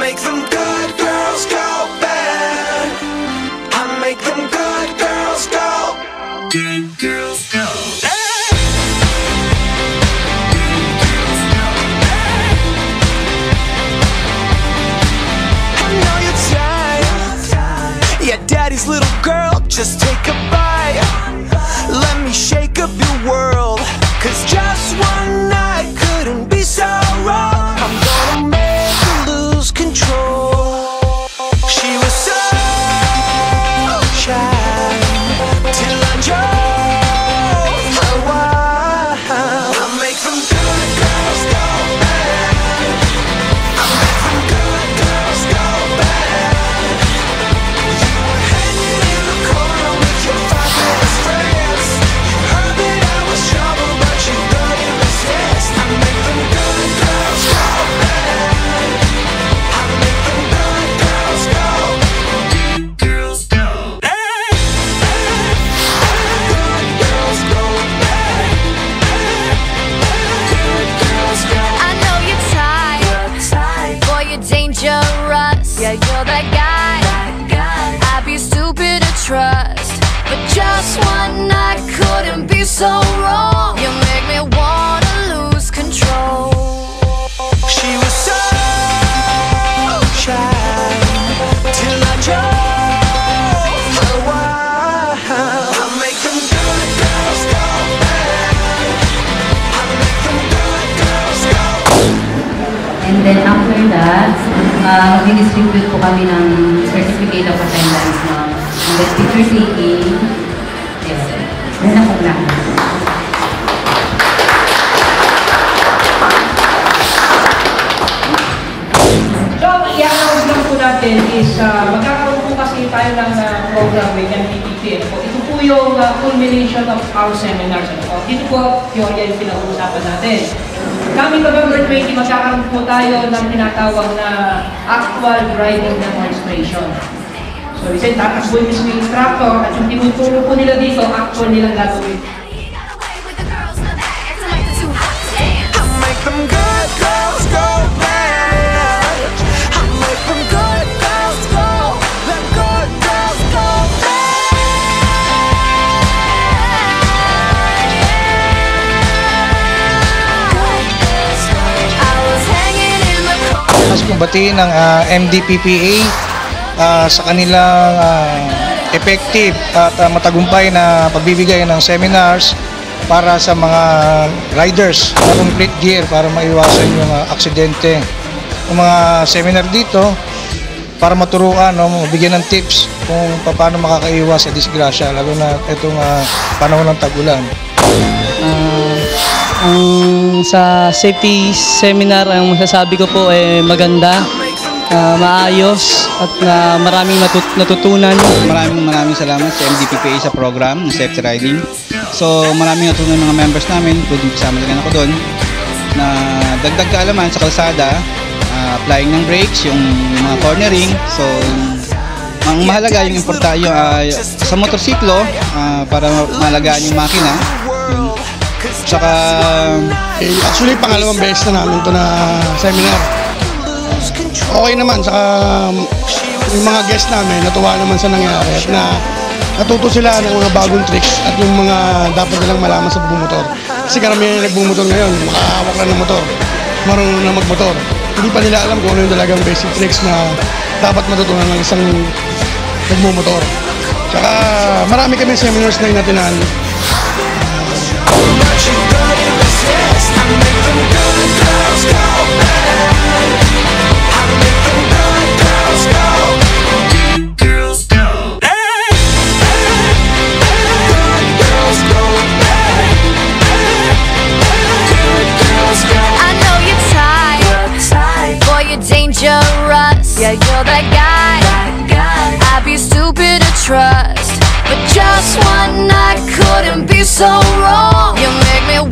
make them good girls go bad. I make them good girls go. Good girls go. Yeah, daddy's little girl, just take a bite. Let me shake up your world, 'cause just one night couldn't be so wrong. I'm gonna make you lose control. She was so shy till I drove her wild. I make them good girls go bad. I make them good girls go bad. Yeah, you're that guy. I'd be stupid to trust, but just one night couldn't be so wrong. You make me wanna lose control. She was so shy till I drove her wild. I make them good girls go bad. I make them good girls go. And then after that, mag-distribute po kami ng certificate of attendance ng teacher taking. Yes, sir. Nasa po lang. So, i-announce lang po natin is magkakaroon po kasi tayo ng program with MDPP. Ito po yung culmination of our seminars. Dito po yung pinag-uusapan natin. Coming November 20, magkakaroon po tayo ng tinatawag na actual driving demonstration. So, isa tatakbo yung mismo instructor at yung tinuturo po nila dito, actual nilang gagawin. I make them good girls go bad. I make them good girls go. Them good girls go Mas batiin ng MDPPA sa kanilang effective at matagumpay na pagbibigay ng seminars para sa mga riders na complete gear para maiwasan yung aksidente. Yung mga seminar dito para maturuan, mabigyan ng tips kung paano makakaiwas sa disgrasya, lalo na itong panahon ng tag-ulan. Ang sa safety seminar, ang masasabi ko po ay maganda, maayos at maraming natutunan. Maraming salamat sa MDPPA sa program ng safety riding. So maraming natutunan mga members namin, pwedeng kasama din ako doon, na dagdag kaalaman sa kalsada, applying ng brakes, yung mga cornering. So ang mahalaga yung sa motorsiklo para malagaan yung makina. Saka actually pangalawang beses na namin to na seminar. Okay naman, saka yung mga guests namin natuwa naman sa nangyari at natuto sila ng mga bagong tricks at yung mga dapat nilang malaman sa pagbumotor. Kasi karamihan yung nagbumotor ngayon, makahawak lang ng motor, marunong na magmotor. Hindi pa nila alam kung ano yung talagang basic tricks na dapat matutunan ng isang nagmumotor. Saka marami kami seminars na inatinan. Yeah, you're that guy. I'd be stupid to trust, but just one night couldn't be so wrong. You make me